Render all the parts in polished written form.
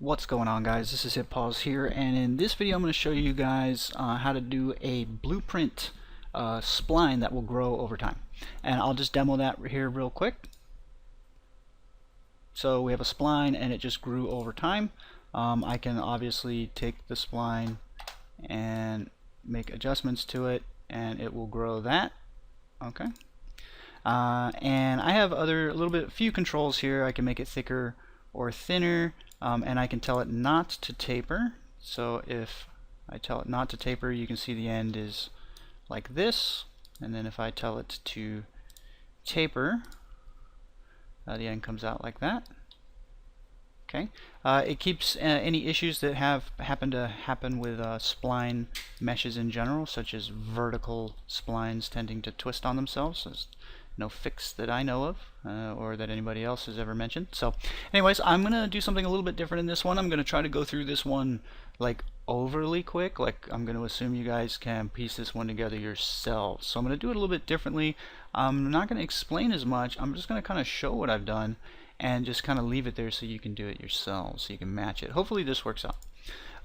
What's going on, guys? This is HitPause here, and in this video I'm going to show you guys how to do a blueprint spline that will grow over time. And I'll just demo that here real quick. So we have a spline and it just grew over time. I can obviously take the spline and make adjustments to it and it will grow that. Okay. And I have few controls here. I can make it thicker or thinner, and I can tell it not to taper. So if I tell it not to taper, you can see the end is like this, and then if I tell it to taper, the end comes out like that. Okay, it keeps any issues that happen with spline meshes in general, such as vertical splines tending to twist on themselves. There's no fix that I know of, or that anybody else has ever mentioned. So anyways, I'm gonna do something a little bit different in this one. I'm gonna try to go through this one like overly quick. Like, I'm gonna assume you guys can piece this one together yourselves. So I'm gonna do it a little bit differently. I'm not gonna explain as much. I'm just gonna kind of show what I've done and just kind of leave it there so you can do it yourselves, so you can match it. Hopefully this works out.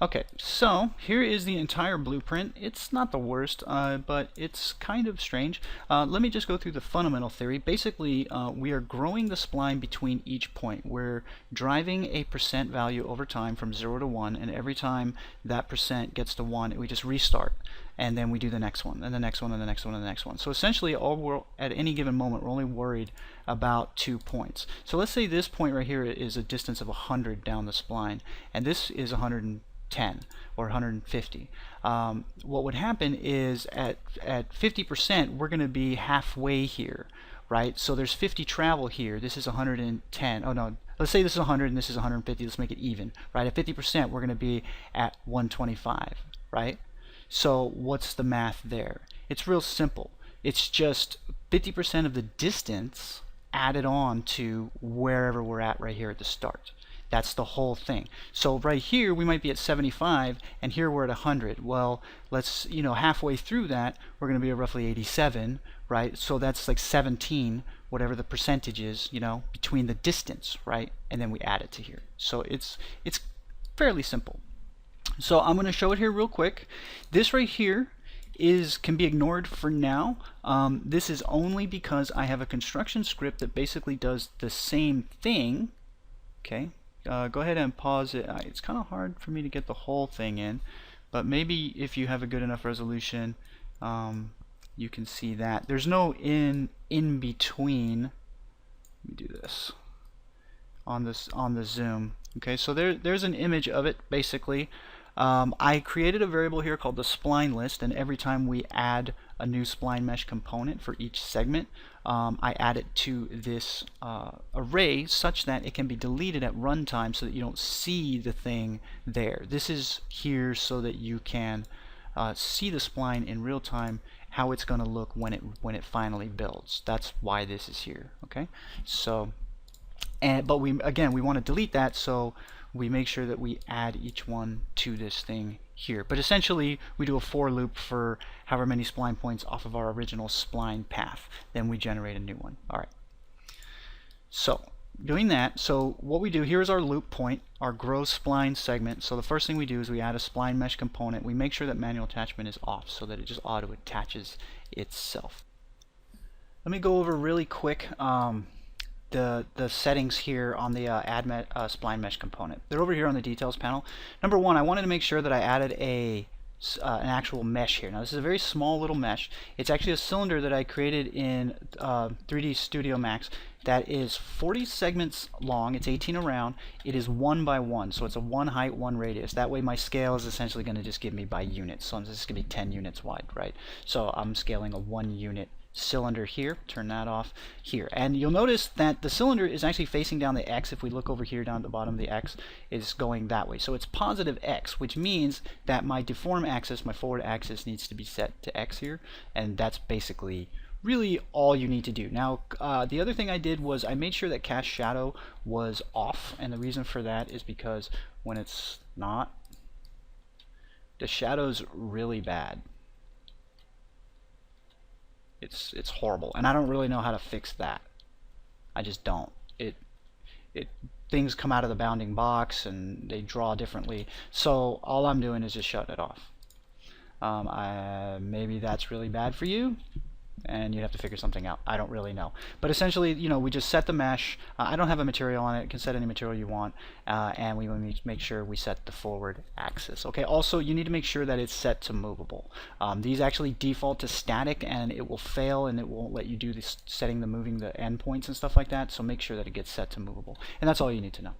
Okay, so here is the entire blueprint. It's not the worst, but it's kind of strange. Let me just go through the fundamental theory. Basically, we are growing the spline between each point. We're driving a percent value over time from 0 to 1, and every time that percent gets to 1, we just restart. And then we do the next one, and the next one, and the next one, and the next one. So essentially, at any given moment, we're only worried about 2 points. So let's say this point right here is a distance of 100 down the spline, and this is 110 or 150. What would happen is at 50%, we're going to be halfway here, right? So there's 50 travel here. This is 110. Oh no, let's say this is 100 and this is 150. Let's make it even, right? At 50%, we're going to be at 125, right? So what's the math there? It's real simple. It's just 50% of the distance added on to wherever we're at right here at the start. That's the whole thing. So right here we might be at 75, and here we're at 100. Well, let's, halfway through that we're going to be at roughly 87, right? So that's like 17, whatever the percentage is, between the distance, right? And then we add it to here. So it's fairly simple. So I'm going to show it here real quick. This right here can be ignored for now. This is only because I have a construction script that basically does the same thing. Okay. Go ahead and pause it. It's kind of hard for me to get the whole thing in, but maybe if you have a good enough resolution, you can see that there's no in between. Let me do this on the zoom. Okay, so there's an image of it basically. I created a variable here called the spline list, and every time we add a new spline mesh component for each segment, I add it to this array such that it can be deleted at runtime so that you don't see the thing there. This is here so that you can see the spline in real time, how it's going to look when it finally builds. That's why this is here. Okay, so but we want to delete that, so we make sure that we add each one to this thing here. But essentially we do a for loop for however many spline points off of our original spline path, then we generate a new one. Alright, so doing that, so what we do here is our loop point, our grow spline segment. So the first thing we do is we add a spline mesh component. We make sure that manual attachment is off so that it just auto attaches itself. Let me go over really quick the settings here on the spline mesh component. They're over here on the details panel. Number one, I wanted to make sure that I added an actual mesh here. Now this is a very small little mesh. It's actually a cylinder that I created in 3D Studio Max that is 40 segments long. It's 18 around. It is 1 by 1, so it's a 1 height, 1 radius. That way my scale is essentially going to just give me by units. So this is going to be 10 units wide, right? So I'm scaling a 1 unit cylinder here. Turn that off here, and you'll notice that the cylinder is actually facing down the X. If we look over here down at the bottom, the X is going that way, so it's positive X, which means that my deform axis, my forward axis, needs to be set to X here, and that's basically really all you need to do. Now the other thing I did was I made sure that cast shadow was off, and the reason for that is because when it's not, the shadow's really bad. It's horrible, and I don't really know how to fix that. I just don't. It things come out of the bounding box and they draw differently. So all I'm doing is just shutting it off. Maybe that's really bad for you, and you have to figure something out. I don't really know. But essentially, you know, we just set the mesh. I don't have a material on it. You can set any material you want. And we want to make sure we set the forward axis. Okay, also, you need to make sure that it's set to movable. These actually default to static, and it will fail, and it won't let you do this setting the moving the endpoints and stuff like that. So make sure that it gets set to movable. And that's all you need to know.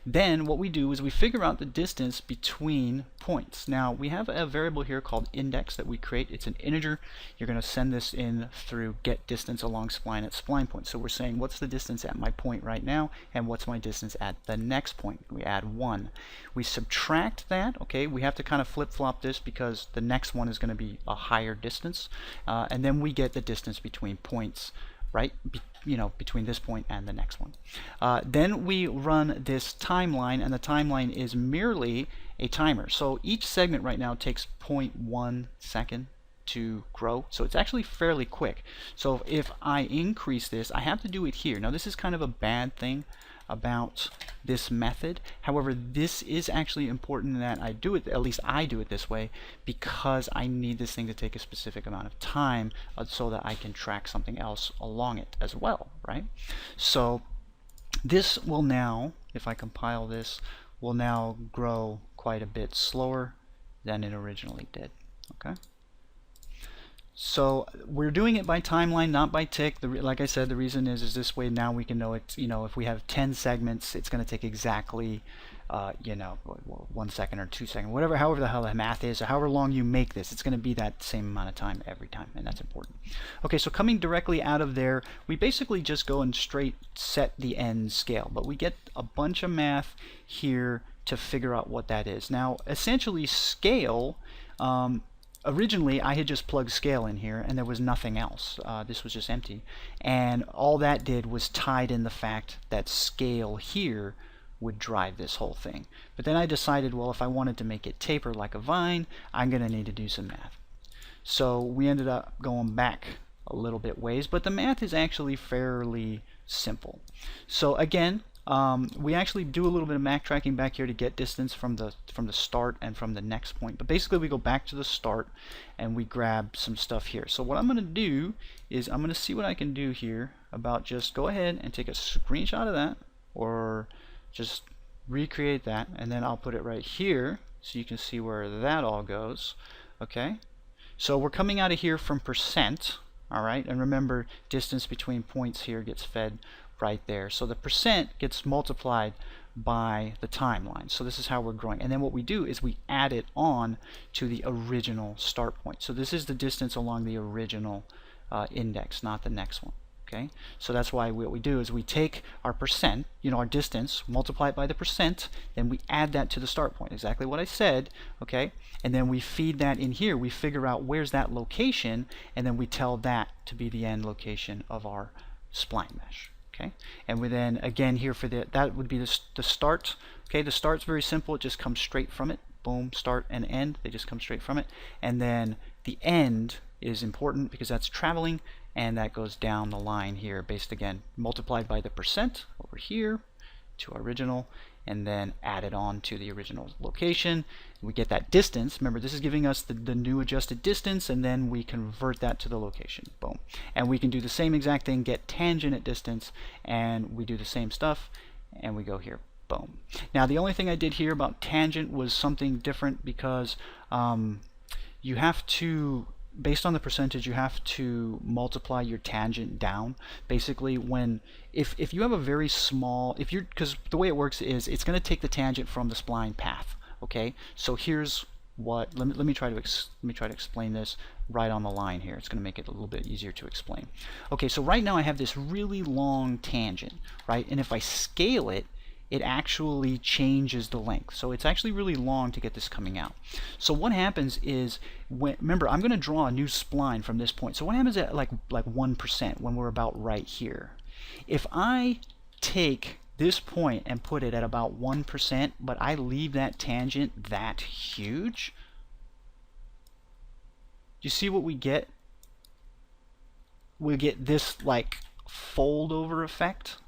Then what we do is we figure out the distance between points. Now we have a variable here called index that we create. It's an integer. You're going to send this in through get distance along spline at spline point. So we're saying what's the distance at my point right now and what's my distance at the next point. We add 1. We subtract that. Okay, we have to kind of flip-flop this because the next one is going to be a higher distance. And then we get the distance between points, right? You know, between this point and the next one. Then we run this timeline, and the timeline is merely a timer. So each segment right now takes 0.1 second to grow, so it's actually fairly quick. So if I increase this, I have to do it here. Now this is kind of a bad thing about this method. However, this is actually important that I do it, at least I do it this way, because I need this thing to take a specific amount of time so that I can track something else along it as well, right? So this will now, if I compile this, will now grow quite a bit slower than it originally did. Okay. So we're doing it by timeline, not by tick. Like I said, the reason is this way now we can know it. You know, if we have 10 segments, it's going to take exactly, you know, 1 second or 2 seconds, whatever, however the hell the math is, or however long you make this, it's going to be that same amount of time every time, and that's important. Okay, so coming directly out of there, we basically just go and straight set the end scale, but we get a bunch of math here to figure out what that is. Now, essentially, scale. Originally, I had just plugged scale in here, and there was nothing else. This was just empty. And all that did was tied in the fact that scale here would drive this whole thing. But then I decided, well, if I wanted to make it taper like a vine, I'm going to need to do some math. So we ended up going back a little bit ways, but the math is actually fairly simple. So again, we actually do a little bit of map tracking back here to get distance from the start and from the next point. But basically we go back to the start and we grab some stuff here. So what I'm going to do is I'm going to see what I can do here about just go ahead and take a screenshot of that or just recreate that, and then I'll put it right here so you can see where that all goes. Okay, so we're coming out of here from percent. Alright, and remember distance between points here gets fed right there. So the percent gets multiplied by the timeline. So this is how we're growing. And then what we do is we add it on to the original start point. So this is the distance along the original index, not the next one. Okay, so that's why what we do is we take our percent, you know, our distance, multiply it by the percent, then we add that to the start point, exactly what I said, okay, and then we feed that in here. We figure out where's that location, and then we tell that to be the end location of our spline mesh. Okay, and we then again here for that would be the start. Okay, the start's very simple, it just comes straight from it. Boom, start and end, they just come straight from it. And then the end is important because that's traveling, and that goes down the line here, based again multiplied by the percent over here to our original, and then added on to the original location. We get that distance. Remember, this is giving us the new adjusted distance, and then we convert that to the location. Boom. And we can do the same exact thing, get tangent at distance, and we do the same stuff, and we go here. Boom. Now, the only thing I did here about tangent was something different because you have to, based on the percentage, you have to multiply your tangent down. Basically, if you have a very small, because the way it works is it's going to take the tangent from the spline path. Okay, so here's what. Let me try to explain this right on the line here. It's going to make it a little bit easier to explain. Okay, so right now I have this really long tangent, right? And if I scale it, it actually changes the length. So it's actually really long to get this coming out. So what happens is, remember, I'm going to draw a new spline from this point. So what happens at like 1% when we're about right here? If I take this point and put it at about 1%, but I leave that tangent that huge, you see what we get? We get this like fold over effect.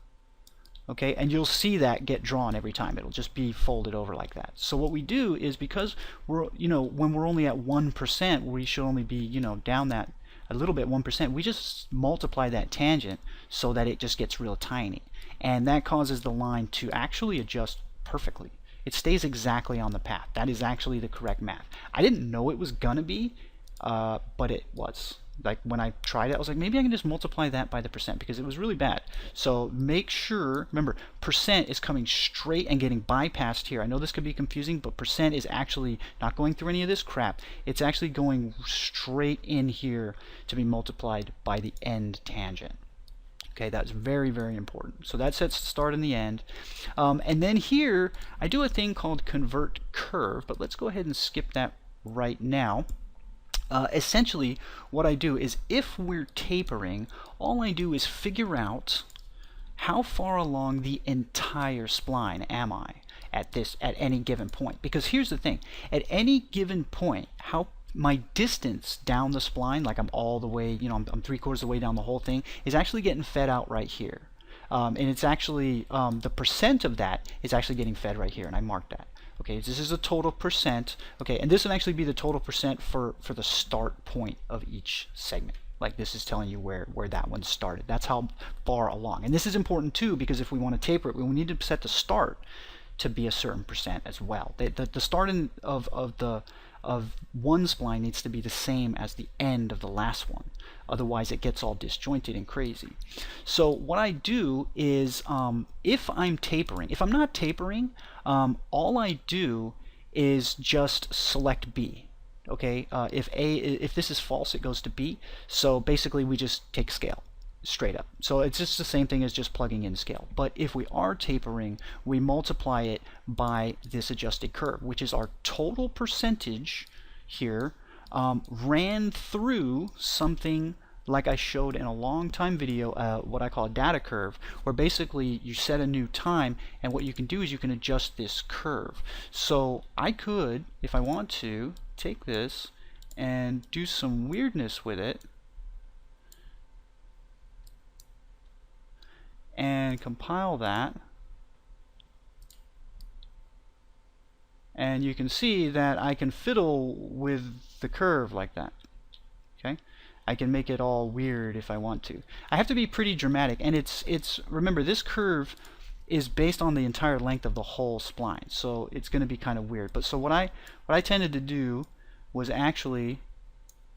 Okay, and you'll see that get drawn every time. It'll just be folded over like that. So what we do is, because we're, when we're only at 1%, we should only be, down that a little bit, 1%, we just multiply that tangent so that it just gets real tiny. And that causes the line to actually adjust perfectly. It stays exactly on the path. That is actually the correct math. I didn't know it was gonna be, but it was. Like when I tried it, I was like, maybe I can just multiply that by the percent, because it was really bad. So make sure, remember, percent is coming straight and getting bypassed here. I know this could be confusing, but percent is actually not going through any of this crap. It's actually going straight in here to be multiplied by the end tangent. Okay, that's very, very important. So that sets the start and the end. And then here, I do a thing called convert curve, but let's go ahead and skip that right now. Essentially, what I do is, if we're tapering, all I do is figure out how far along the entire spline am I at any given point. Because here's the thing, at any given point, my distance down the spline, like I'm all the way, I'm 3/4 of the way down the whole thing, is actually getting fed out right here. And it's actually, the percent of that is actually getting fed right here, and I marked that. Okay, this is a total percent. Okay, and this would actually be the total percent for the start point of each segment. Like this is telling you where that one started. That's how far along. And this is important too, because if we want to taper it, we need to set the start to be a certain percent as well. The start of one spline needs to be the same as the end of the last one. Otherwise it gets all disjointed and crazy. So what I do is, if I'm tapering, if I'm not tapering, all I do is just select B. Okay, if this is false, it goes to B. So basically we just take scale straight up. So it's just the same thing as just plugging in scale. But if we are tapering, we multiply it by this adjusted curve, which is our total percentage here, ran through something like I showed in a long time video, what I call a data curve, where basically you set a new time, and what you can do is you can adjust this curve. So I could, if I want to, take this and do some weirdness with it and compile that, and you can see that I can fiddle with the curve like that. Okay, I can make it all weird if I want to. I have to be pretty dramatic, and it's remember, this curve is based on the entire length of the whole spline, so it's going to be kind of weird. But so what I tended to do was actually,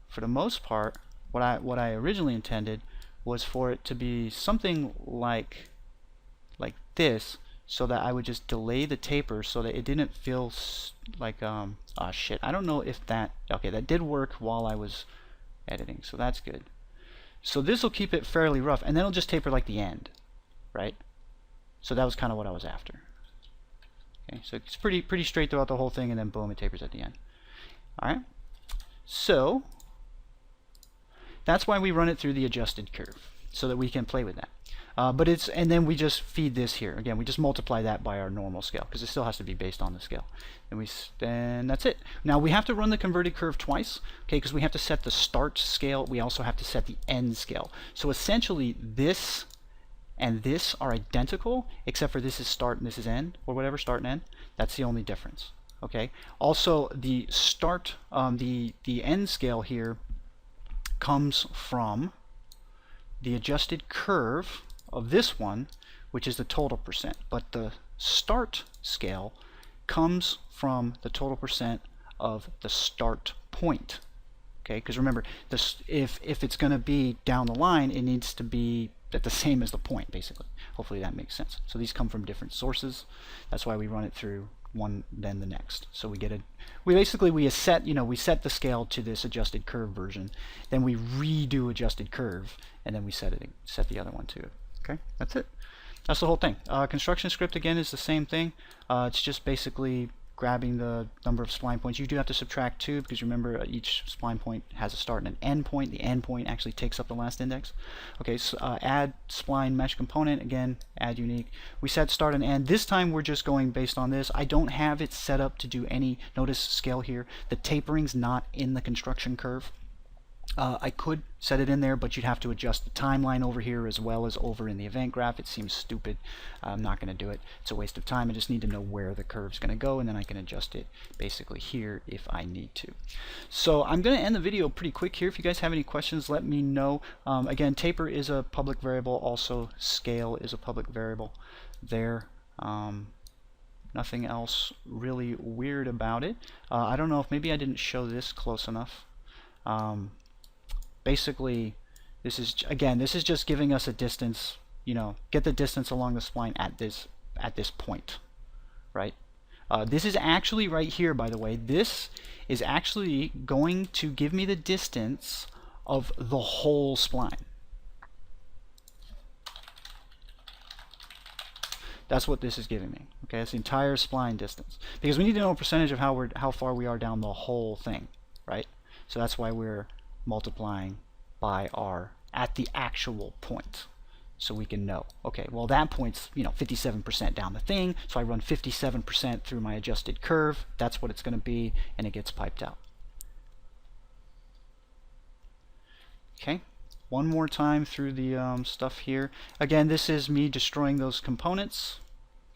for the most part, what I originally intended was for it to be something like this, so that I would just delay the taper so that it didn't feel like shit. I don't know if that, okay, that did work while I was editing, so that's good. So this will keep it fairly rough, and then it'll just taper like the end, right? So that was kind of what I was after. Okay, so it's pretty straight throughout the whole thing, and then boom, it tapers at the end. All right, so that's why we run it through the adjusted curve, so that we can play with that. And then we just feed this here. Again, we just multiply that by our normal scale, because it still has to be based on the scale. And that's it. Now we have to run the converted curve twice, okay, because we have to set the start scale. We also have to set the end scale. So essentially this and this are identical, except for this is start and this is end, or whatever, start and end. That's the only difference. Okay. Also, the start, the end scale here comes from the adjusted curve of this one, which is the total percent, but the start scale comes from the total percent of the start point. Okay, because remember, this, if it's going to be down the line, it needs to be at the same as the point, basically. Hopefully that makes sense. So these come from different sources. That's why we run it through one then the next. So we set the scale to this adjusted curve version, then we redo adjusted curve, and then we set the other one to it. Okay, that's it. That's the whole thing. Construction script again is the same thing. It's just basically grabbing the number of spline points. You do have to subtract 2, because remember, each spline point has a start and an end point. The end point actually takes up the last index. Okay, so add spline mesh component, again, add unique. We set start and end. This time we're just going based on this. I don't have it set up to do any, notice scale here, the tapering's not in the construction curve. I could set it in there, but you'd have to adjust the timeline over here as well as over in the event graph. It seems stupid. I'm not going to do it. It's a waste of time. I just need to know where the curve's going to go, and then I can adjust it basically here if I need to. So I'm going to end the video pretty quick here. If you guys have any questions, let me know. Again, taper is a public variable. Also, scale is a public variable there. Nothing else really weird about it. I don't know if maybe I didn't show this close enough. Basically, this is just giving us a distance. You know, get the distance along the spline at this point, right? This is actually right here, by the way. This is actually going to give me the distance of the whole spline. That's what this is giving me. Okay, it's the entire spline distance, because we need to know a percentage of how far we are down the whole thing, right? So that's why we're multiplying by r at the actual point, so we can know, okay, well, that point's 57% down the thing, so I run 57% through my adjusted curve. That's what it's going to be, and it gets piped out. Okay, one more time through the stuff here. Again, this is me destroying those components.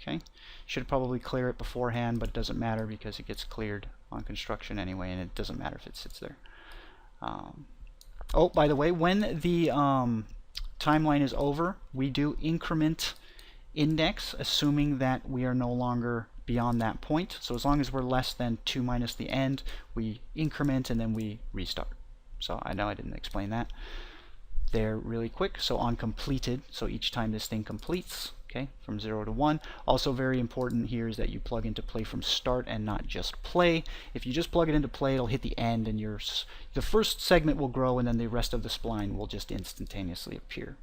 Okay, should probably clear it beforehand, but it doesn't matter because it gets cleared on construction anyway, and it doesn't matter if it sits there. Oh, by the way, when the timeline is over, we do increment index, assuming that we are no longer beyond that point. So as long as we're less than 2 minus the end, we increment and then we restart. So I know I didn't explain that there really quick. So on completed, so each time this thing completes, okay, from 0 to 1. Also very important here is that you plug into play from start and not just play. If you just plug it into play, it'll hit the end, and the first segment will grow, and then the rest of the spline will just instantaneously appear.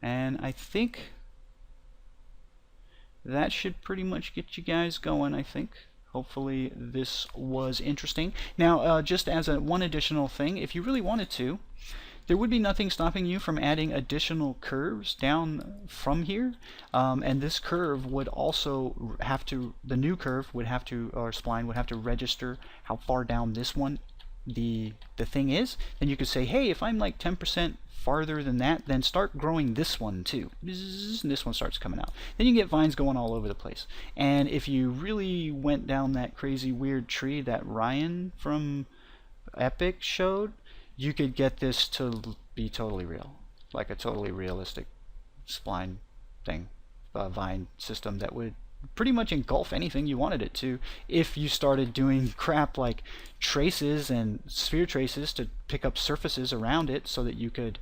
And I think that should pretty much get you guys going, I think. Hopefully this was interesting. Now, just as one additional thing, if you really wanted to, there would be nothing stopping you from adding additional curves down from here, and this curve would also have to, the new curve would have to, or spline would have to register how far down this one the thing is. Then you could say, hey, if I'm like 10% farther than that, then start growing this one too. And this one starts coming out. Then you get vines going all over the place. And if you really went down that crazy weird tree that Ryan from Epic showed, you could get this to be totally real, like a totally realistic spline thing, vine system that would pretty much engulf anything you wanted it to, if you started doing crap like traces and sphere traces to pick up surfaces around it so that you could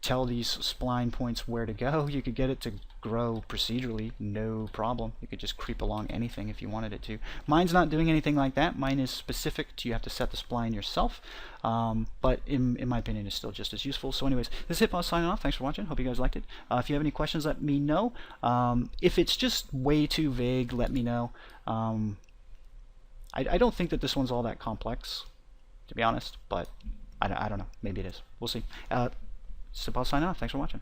tell these spline points where to go. You could get it to grow procedurally, no problem. You could just creep along anything if you wanted it to. Mine's not doing anything like that. Mine is specific to, you have to set the spline yourself, but in my opinion it's still just as useful. So anyways, this is Hitboss signing off. Thanks for watching. Hope you guys liked it. If you have any questions, let me know. If it's just way too vague, let me know. I don't think that this one's all that complex, to be honest, but I don't know. Maybe it is. We'll see. Hitboss signing off. Thanks for watching.